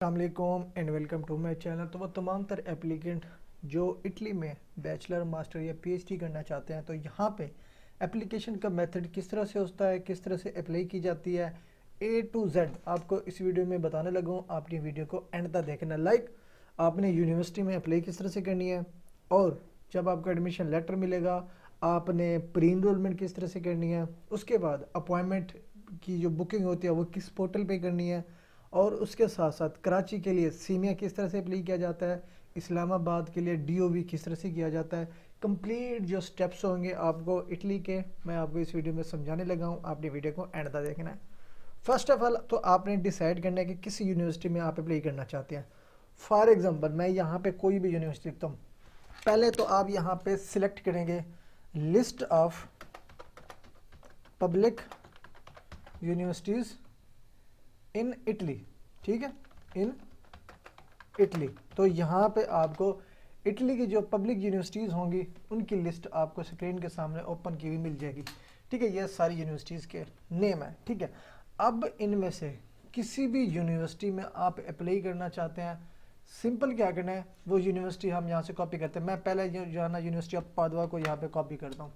अस्सलामुअलैकुम and welcome to my channel. तो वो तमाम तर एप्लीकेंट जो इटली में बैचलर मास्टर या पीएचडी करना चाहते हैं, तो यहाँ पे एप्लीकेशन का मेथड किस तरह से होता है, किस तरह से अप्लाई की जाती है, ए टू जेड आपको इस वीडियो में बताने लगा हूँ। आपने वीडियो को एंड तक देखना। आपने यूनिवर्सिटी में अप्लाई किस तरह से करनी है, और जब आपको एडमिशन लेटर मिलेगा आपने प्री इनरोलमेंट किस तरह से करनी है, उसके बाद अपॉइंटमेंट की जो बुकिंग होती है वो किस पोर्टल पे करनी है, और उसके साथ साथ कराची के लिए सीमिया किस तरह से अप्लाई किया जाता है, इस्लामाबाद के लिए डीओवी किस तरह से किया जाता है। कंप्लीट जो स्टेप्स होंगे आपको इटली के, मैं आपको इस वीडियो में समझाने लगा हूँ। आपने वीडियो को एंड तक देखना है। फर्स्ट ऑफ ऑल तो आपने डिसाइड करना है कि किस यूनिवर्सिटी में आप अप्लाई करना चाहते हैं। फॉर एग्जांपल मैं यहाँ पे कोई भी यूनिवर्सिटी लिखता हूँ। पहले तो आप यहाँ पे सिलेक्ट करेंगे list of public universities in Italy, ठीक है, इन इटली। तो यहाँ पे आपको इटली की जो पब्लिक यूनिवर्सिटीज़ होंगी उनकी लिस्ट आपको स्क्रीन के सामने ओपन की हुई मिल जाएगी। ठीक है, ये सारी यूनिवर्सिटीज़ के नेम है। ठीक है, अब इनमें से किसी भी यूनिवर्सिटी में आप अप्लाई करना चाहते हैं, सिंपल क्या करना है, वो यूनिवर्सिटी हम यहाँ से कॉपी करते हैं। मैं पहले जो है ना यूनिवर्सिटी ऑफ पादवा को यहाँ पे कॉपी करता हूँ।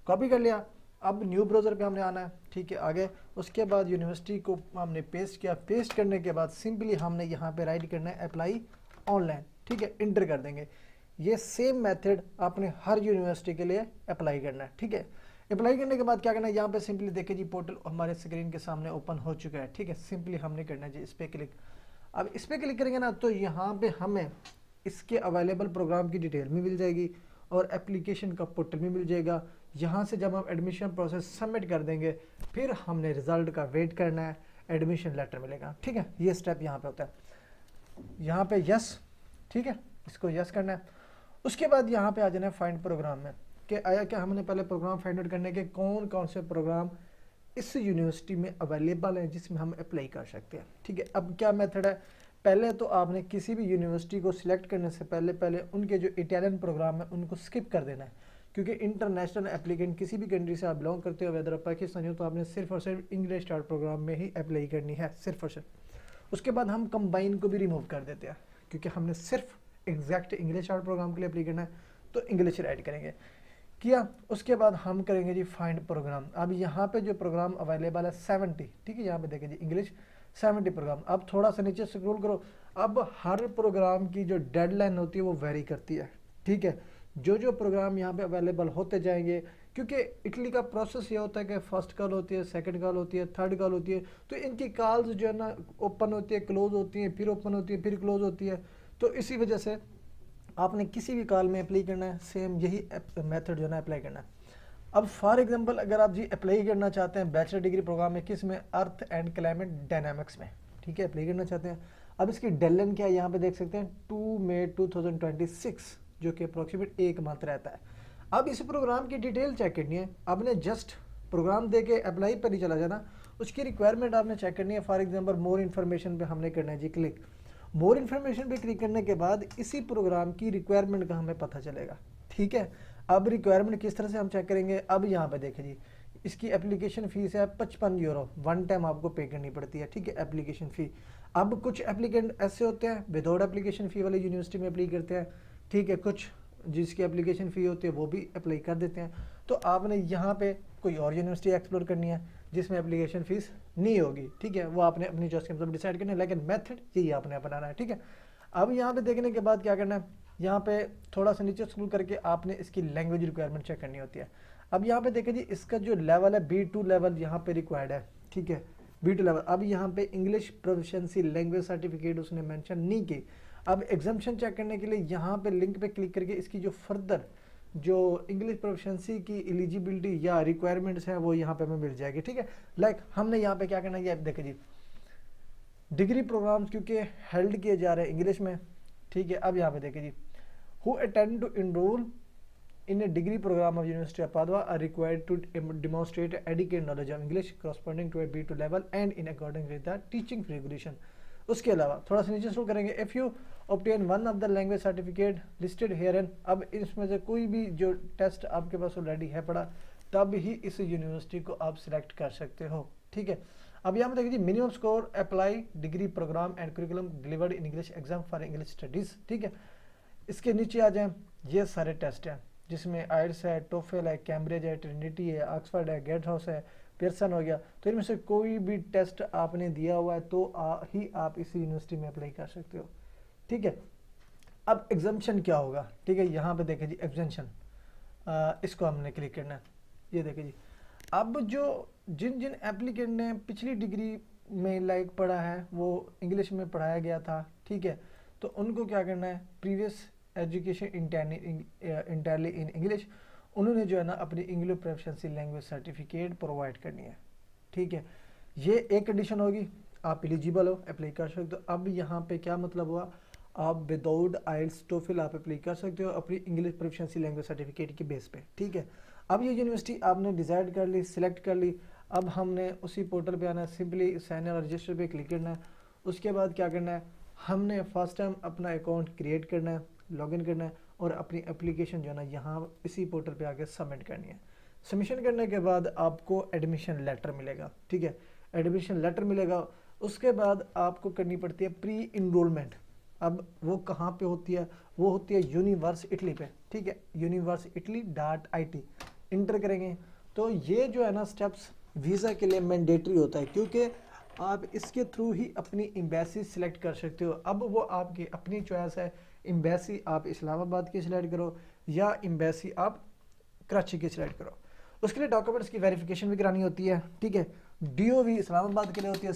कॉपी कर लिया। अब न्यू ब्राउज़र पे हमने आना है। ठीक है, आगे उसके बाद यूनिवर्सिटी को हमने पेस्ट किया। पेस्ट करने के बाद सिंपली हमने यहाँ पे राइट करना है अप्लाई ऑनलाइन। ठीक है, इंटर कर देंगे। ये सेम मेथड आपने हर यूनिवर्सिटी के लिए अप्लाई करना है। ठीक है, अप्लाई करने के बाद क्या करना है, यहाँ पे सिंपली देखिए जी पोर्टल हमारे स्क्रीन के सामने ओपन हो चुका है। ठीक है, सिंपली हमने करना है जी इस पर क्लिक। अब इस पर क्लिक करेंगे ना तो यहाँ पे हमें इसके अवेलेबल प्रोग्राम की डिटेल भी मिल जाएगी और एप्लीकेशन का पोर्टल भी मिल जाएगा। यहाँ से जब हम एडमिशन प्रोसेस सबमिट कर देंगे फिर हमने रिज़ल्ट का वेट करना है, एडमिशन लेटर मिलेगा। ठीक है, ये स्टेप यहाँ पे होता है। यहाँ पे यस, ठीक है, इसको यस करना है। उसके बाद यहाँ पे आ जाना है फाइंड प्रोग्राम में कि आया क्या हमने पहले प्रोग्राम फाइंड आउट करने के कौन कौन से प्रोग्राम इस यूनिवर्सिटी में अवेलेबल हैं जिसमें हम अप्लाई कर सकते हैं। ठीक है, अब क्या मेथड है, पहले तो आपने किसी भी यूनिवर्सिटी को सिलेक्ट करने से पहले उनके जो इटालियन प्रोग्राम है उनको स्किप कर देना है, क्योंकि इंटरनेशनल एप्लीकेंट किसी भी कंट्री से आप बिलोंग करते हो, वेदर पाकिस्तानी हो, तो आपने सिर्फ और सिर्फ इंग्लिश स्टार्ट प्रोग्राम में ही अप्लाई करनी है, सिर्फ और सिर्फ। उसके बाद हम कंबाइन को भी रिमूव कर देते हैं, क्योंकि हमने सिर्फ एग्जैक्ट इंग्लिश स्टार्ट प्रोग्राम के लिए अप्लाई करना है, तो इंग्लिश राइट करेंगे। किया, उसके बाद हम करेंगे जी फाइंड प्रोग्राम। अब यहाँ पे जो प्रोग्राम अवेलेबल है 70, ठीक है, यहाँ पे देखिए जी इंग्लिश 70 प्रोग्राम। अब थोड़ा सा नीचे स्क्रॉल करो। अब हर प्रोग्राम की जो डेडलाइन होती है वो वेरी करती है। ठीक है, जो प्रोग्राम यहाँ पे अवेलेबल होते जाएंगे, क्योंकि इटली का प्रोसेस ये होता है कि फर्स्ट कॉल होती है, सेकंड कॉल होती है, थर्ड कॉल होती है, तो इनकी कॉल्स जो है ना ओपन होती है, क्लोज होती है, फिर ओपन होती है, फिर क्लोज होती है। तो इसी वजह से आपने किसी भी कॉल में अप्लाई करना है, सेम यही मेथड जो है ना अप्लाई करना है। अब फॉर एग्जांपल अगर आप जी अप्लाई करना चाहते हैं बैचलर डिग्री प्रोग्राम में, किस में, अर्थ एंड क्लाइमेट डायनामिक्स में, ठीक है, अप्लाई करना चाहते हैं। अब इसकी डेडलाइन क्या है, यहाँ पे देख सकते हैं 2 मई 2026, जो कि अप्रोक्सीमेट 1 मंथ रहता है। अब इस प्रोग्राम की डिटेल चेक करनी है। आपने जस्ट प्रोग्राम दे के अप्लाई पर ही चला जाना, उसकी रिक्वायरमेंट आपने चेक करनी है। फॉर एग्जाम्पल मोर इन्फॉर्मेशन पे हमने करना है जी क्लिक। मोर इन्फॉर्मेशन पे क्लिक करने के बाद इसी प्रोग्राम की रिक्वायरमेंट का हमें पता चलेगा। ठीक है, अब रिक्वायरमेंट किस तरह से हम चेक करेंगे, अब यहाँ पे देखें जी इसकी एप्लीकेशन फ़ीस है 55 यूरो, वन टाइम आपको पे करनी पड़ती है। ठीक है, एप्लीकेशन फ़ी। अब कुछ एप्लीकेंट ऐसे होते हैं विदाउट एप्लीकेशन फ़ी वाली यूनिवर्सिटी में अप्लाई करते हैं। ठीक है, कुछ जिसकी एप्लीकेशन फ़ी होती है वो भी अप्लाई कर देते हैं। तो आपने यहाँ पे कोई और यूनिवर्सिटी एक्सप्लोर करनी है जिसमें एप्लीकेशन फ़ीस नहीं होगी। ठीक है, वो आपने अपनी चॉइस के मतलब डिसाइड करना है, लेकिन मेथड यही आपने अपनाना है। ठीक है, अब यहाँ पे देखने के बाद क्या करना है, यहाँ पे थोड़ा सा नीचे स्क्रॉल करके आपने इसकी लैंग्वेज रिक्वायरमेंट चेक करनी होती है। अब यहाँ पे देखें जी इसका जो लेवल है B2 लेवल यहाँ पे रिक्वायर्ड है। ठीक है, B2 लेवल। अब यहाँ पे इंग्लिश प्रोफिशिएंसी लैंग्वेज सर्टिफिकेट उसने मेंशन नहीं की। अब एग्जाम्शन चेक करने के लिए यहाँ पे लिंक पे क्लिक करके इसकी जो फर्दर जो इंग्लिश प्रोफिशिएंसी की एलिजिबिलिटी या रिक्वायरमेंट्स हैं वो यहाँ पे हमें मिल जाएगी। ठीक है, हमने यहाँ पे क्या करना है, ये देखें जी डिग्री प्रोग्राम्स क्योंकि हेल्ड किए जा रहे हैं इंग्लिश में। ठीक है, अब यहाँ पे देखें जी who attend to enrol in a degree program of University of Padua are required to demonstrate adequate knowledge of English corresponding to a B2 level and in accordance with the teaching regulation। उसके अलावा थोड़ा सा नीचे शुरू करेंगे, if you obtain one of the language certificate listed herein। अब इसमें से कोई भी जो टेस्ट आपके पास ऑलरेडी है पड़ा तब ही इस यूनिवर्सिटी को आप सिलेक्ट कर सकते हो। ठीक है, अब यहाँ पे देखिए जी, minimum score apply degree programme and curriculum delivered in English exam for English studies, ठीक है। इसके नीचे आ जाए, ये सारे टेस्ट हैं जिसमें आइल्स है, टोफेल है, कैम्ब्रिज है, ट्रिनिटी है, ऑक्सफर्ड है, गेट हाउस है, पियर्सन हो गया। तो इनमें से कोई भी टेस्ट आपने दिया हुआ है तो ही आप इसी यूनिवर्सिटी में अप्लाई कर सकते हो, ठीक है। अब एग्जाम्शन क्या होगा, ठीक है, यहाँ पे देखें जी एग्जाम्शन, इसको हमने क्लिक करना है। ये देखें जी, अब जो जिन जिन एप्लीकेंट ने पिछली डिग्री में लाइक पढ़ा है, वो इंग्लिश में पढ़ाया गया था, ठीक है, तो उनको क्या करना है, प्रीवियस एजुकेशन इंटरली इन इंग्लिश, उन्होंने जो है ना अपनी English proficiency language certificate provide करनी है, ठीक है। ये एक कंडीशन होगी, आप एलिजिबल हो, अप्लाई कर सकते हो। अब यहाँ पे क्या मतलब हुआ, आप विदाउट आइल्स टोफिल आप अप्लाई कर सकते हो अपनी इंग्लिश प्रोफिशिएंसी लैंग्वेज सर्टिफिकेट के बेस पे, ठीक है। अब ये यूनिवर्सिटी आपने डिसाइड कर ली, सिलेक्ट कर ली, अब हमने उसी पोर्टल पे आना है, सिंपली साइन और रजिस्टर पे क्लिक करना है। उसके बाद क्या करना है, हमने फर्स्ट टाइम अपना अकाउंट क्रिएट करना है, लॉगिन करना है और अपनी एप्लीकेशन जो है ना यहाँ इसी पोर्टल पे आके सबमिट करनी है। सबमिशन करने के बाद आपको एडमिशन लेटर मिलेगा, ठीक है, एडमिशन लेटर मिलेगा। उसके बाद आपको करनी पड़ती है प्री इनरोलमेंट। अब वो कहाँ पे होती है, वो होती है यूनिवर्स इटली पे, ठीक है, universeitaly.it इंटर करेंगे। तो ये जो है ना स्टेप्स वीज़ा के लिए मैंडेटरी होता है, क्योंकि आप इसके थ्रू ही अपनी एम्बेसी सिलेक्ट कर सकते हो। अब वो आपकी अपनी चॉइस है, एम्बेसी आप इस्लामाबाद की सिलेक्ट करो या एम्बेसी आप कराची की सिलेक्ट करो। उसके लिए डॉक्यूमेंट्स की वेरिफिकेशन भी करानी होती है, ठीक है। DOV इस्लामाबाद के लिए होती है,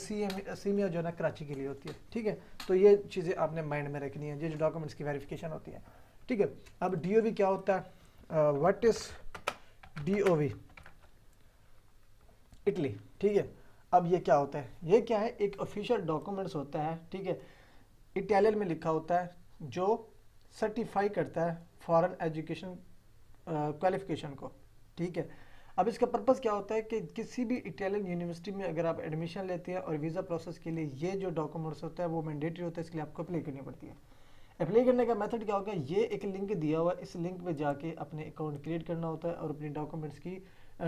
सीमिया जो है ना कराची के लिए होती है, ठीक है। तो ये चीज़ें आपने माइंड में रखनी है, ये जो डॉक्यूमेंट्स की वेरिफिकेशन होती है, ठीक है। अब DOV क्या होता है, व्हाट इज DOV इटली, ठीक है। अब ये क्या होता है, ये क्या है, एक ऑफिशियल डॉक्यूमेंट्स होता है, ठीक है, इटालियन में लिखा होता है, जो सर्टिफाई करता है फॉरेन एजुकेशन क्वालिफिकेशन को, ठीक है। अब इसका पर्पस क्या होता है कि किसी भी इटालियन यूनिवर्सिटी में अगर आप एडमिशन लेते हैं और वीज़ा प्रोसेस के लिए ये जो डॉक्यूमेंट्स होता है वो मैंडेटरी होता है, इसके लिए आपको अप्लाई करनी पड़ती है। अप्लाई करने का मेथड क्या होगा, ये एक लिंक दिया हुआ है, इस लिंक पे जाके अपने अकाउंट क्रिएट करना होता है और अपने डॉक्यूमेंट्स की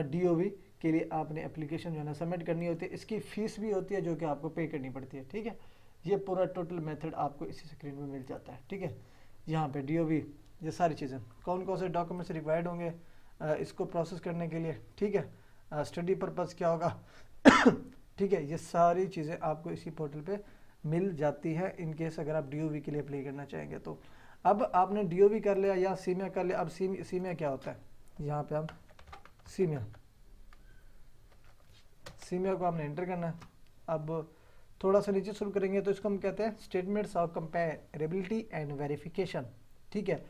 DOV के लिए आपने एप्लीकेशन जो है ना सबमिट करनी होती है। इसकी फ़ीस भी होती है जो कि आपको पे करनी पड़ती है, ठीक है। ये पूरा टोटल मेथड आपको इसी स्क्रीन में मिल जाता है, ठीक है। यहाँ पे DOV, ये सारी चीज़ें, कौन कौन से डॉक्यूमेंट्स रिक्वायर्ड होंगे इसको प्रोसेस करने के लिए, ठीक है, स्टडी पर्पस क्या होगा ठीक है, ये सारी चीज़ें आपको इसी पोर्टल पे मिल जाती है इन केस अगर आप DOV के लिए अप्लाई करना चाहेंगे तो। अब आपने DOV कर लिया या सीमिया कर लिया। अब सीमिया क्या होता है, यहाँ पे हम सीमिया को आपने एंटर करना है। अब थोड़ा सा नीचे शुरू करेंगे तो इसको हम कहते हैं statements of comparability and verification, ठीक है।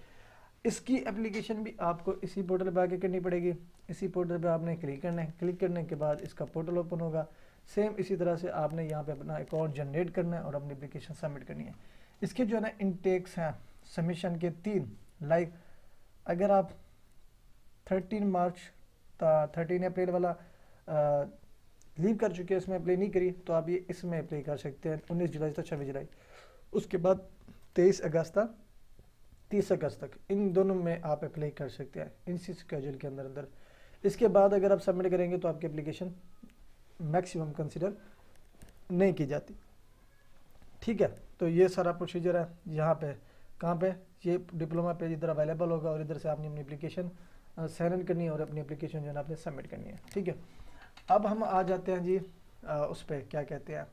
इसकी एप्लीकेशन भी आपको इसी पोर्टल पे आके करनी पड़ेगी। इसी पोर्टल पे आपने क्लिक करना है, क्लिक करने के बाद इसका पोर्टल ओपन होगा। सेम इसी तरह से आपने यहाँ पे अपना अकाउंट जनरेट करना है और अपनी एप्लीकेशन सबमिट करनी है। इसके जो है ना इनटेक्स हैं सबमिशन के 3, लाइक अगर आप 13 अप्रैल वाला लीव कर चुके हैं, इसमें अप्लाई नहीं करी, तो आप ये इसमें अप्लाई कर सकते हैं 19 जुलाई तक 26 जुलाई, उसके बाद 23 अगस्त तक 30 अगस्त तक, इन दोनों में आप अप्लाई कर सकते हैं इसी स्केड्यूल के अंदर। इसके बाद अगर आप सबमिट करेंगे तो आपकी एप्लीकेशन मैक्सिमम कंसिडर नहीं की जाती, ठीक है। तो ये सारा प्रोसीजर है। यहाँ पे कहाँ पे, ये डिप्लोमा पेज इधर अवेलेबल होगा और इधर से आपने अपनी एप्लीकेशन साइन इन करनी है और अपनी एप्लीकेशन जो है आपने सबमिट करनी है, ठीक है। अब हम आ जाते हैं जी उस पर क्या कहते हैं,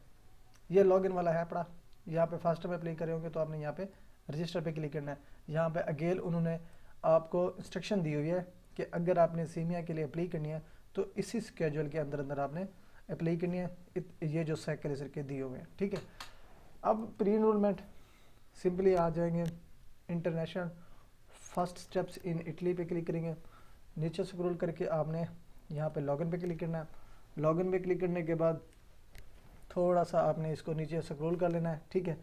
ये लॉगिन वाला है अपना। यहाँ पे फर्स्ट टाइम अप्लाई करे होंगे तो आपने यहाँ पे रजिस्टर पे क्लिक करना है। यहाँ पे अगेन उन्होंने आपको इंस्ट्रक्शन दी हुई है कि अगर आपने सीमिया के लिए अप्लाई करनी है तो इसी स्केड्यूल के अंदर आपने अप्लाई करनी है। ये जो साइकिल के दिए हुए हैं, ठीक है। अब प्री इनरोलमेंट सिंपली आ जाएंगे, international first steps in Italy पे क्लिक करेंगे। नीचे स्क्रॉल करके आपने यहाँ पे लॉगिन पे क्लिक करना है। लॉगिन पे क्लिक करने के बाद थोड़ा सा आपने इसको नीचे स्क्रॉल कर लेना है, ठीक है।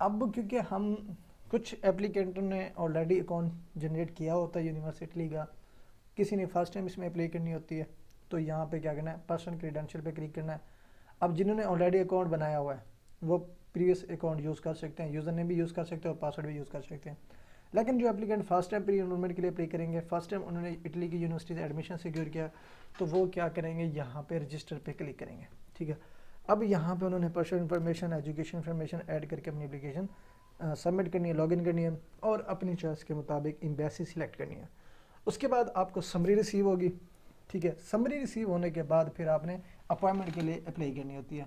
अब क्योंकि हम कुछ एप्लीकेंटों ने ऑलरेडी अकाउंट जनरेट किया होता है यूनिवर्सिटी का, किसी ने फर्स्ट टाइम इसमें अप्लाई करनी होती है, तो यहाँ पे क्या करना है, पर्सनल क्रेडेंशियल पे क्लिक करना है। अब जिन्होंने ऑलरेडी अकाउंट बनाया हुआ है वो प्रीवियस अकाउंट यूज़ कर सकते हैं, यूज़र नेम भी यूज़ कर सकते हैं और पासवर्ड भी यूज़ कर सकते हैं। लेकिन जो applicant first time pre enrolment के लिए अप्लाई करेंगे, फर्स्ट टाइम उन्होंने इटली की यूनिवर्सिटी से एडमिशन सिक्योर किया, तो वो क्या करेंगे, यहाँ पे रजिस्टर पे क्लिक करेंगे, ठीक है। अब यहाँ पे उन्होंने personal information, education information add करके अपनी एप्लीकेशन सबमिट करनी है, लॉगिन करनी है और अपनी चॉइस के मुताबिक एम्बेसी सिलेक्ट करनी है। उसके बाद आपको समरी रिसीव होगी, ठीक है। समरी रिसीव होने के बाद फिर आपने अपॉइंटमेंट के लिए अप्लाई करनी होती है।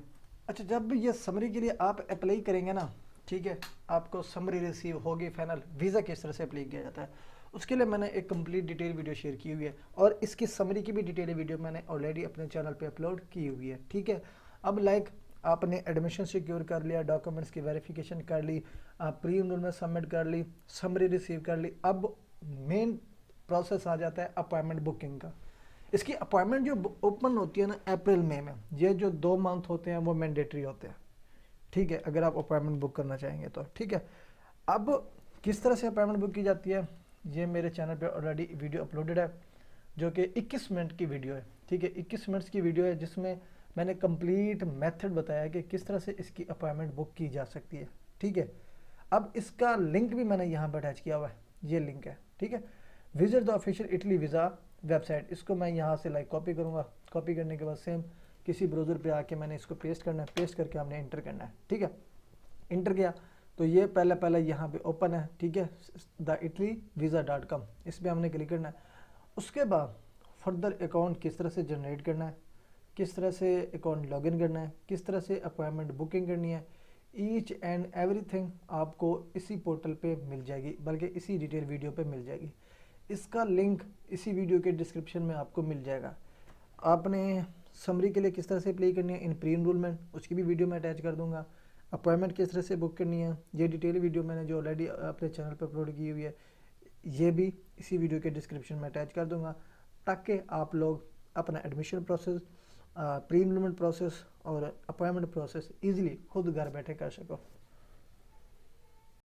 अच्छा, जब ये समरी के लिए आप अप्लाई करेंगे ना, ठीक है, आपको समरी रिसीव होगी फाइनल। वीज़ा किस तरह से अप्लाई किया जाता है उसके लिए मैंने एक कंप्लीट डिटेल वीडियो शेयर की हुई है और इसकी समरी की भी डिटेल वीडियो मैंने ऑलरेडी अपने चैनल पे अपलोड की हुई है, ठीक है। अब आपने एडमिशन सिक्योर कर लिया, डॉक्यूमेंट्स की वेरिफिकेशन कर ली, प्री एनरोलमेंट सबमिट कर ली, समरी रिसीव कर ली। अब मेन प्रोसेस आ जाता है अपॉइंटमेंट बुकिंग का। इसकी अपॉइंटमेंट जो ओपन होती है ना अप्रैल मई में, ये जो 2 मंथ होते हैं वो मैंडेटरी होते हैं, ठीक है, अगर आप अपॉइंटमेंट बुक करना चाहेंगे तो, ठीक है। अब किस तरह से अपॉइंटमेंट बुक की जाती है, ये मेरे चैनल पे ऑलरेडी वीडियो अपलोडेड है जो कि 21 मिनट की वीडियो है, ठीक है। 21 मिनट की वीडियो है जिसमें मैंने कंप्लीट मेथड बताया कि किस तरह से इसकी अपॉइंटमेंट बुक की जा सकती है, ठीक है। अब इसका लिंक भी मैंने यहाँ पर अटैच किया हुआ है, ये लिंक है, ठीक है। Visit the official Italy visa website, इसको मैं यहाँ से कॉपी करूँगा। कॉपी करने के बाद सेम किसी ब्राउज़र पे आके मैंने इसको पेस्ट करना है, पेस्ट करके हमने इंटर करना है, ठीक है। इंटर किया तो ये पहले यहाँ पे ओपन है, ठीक है, द italyvisa.com, इस पर हमने क्लिक करना है। उसके बाद फर्दर अकाउंट किस तरह से जनरेट करना है, किस तरह से अकाउंट लॉगिन करना है, किस तरह से अपॉइंटमेंट बुकिंग करनी है, ईच एंड एवरीथिंग आपको इसी पोर्टल पे मिल जाएगी, बल्कि इसी डिटेल वीडियो पे मिल जाएगी। इसका लिंक इसी वीडियो के डिस्क्रिप्शन में आपको मिल जाएगा। आपने समरी के लिए किस तरह से अप्लाई करनी है इन प्री एनरोलमेंट, उसकी भी वीडियो मैं अटैच कर दूंगा। अपॉइंटमेंट किस तरह से बुक करनी है, ये डिटेल वीडियो मैंने जो ऑलरेडी अपने चैनल पर अपलोड की हुई है, ये भी इसी वीडियो के डिस्क्रिप्शन में अटैच कर दूंगा, ताकि आप लोग अपना admission process, pre enrolment process और अपॉइंटमेंट प्रोसेस ईजिली खुद घर बैठे कर सको।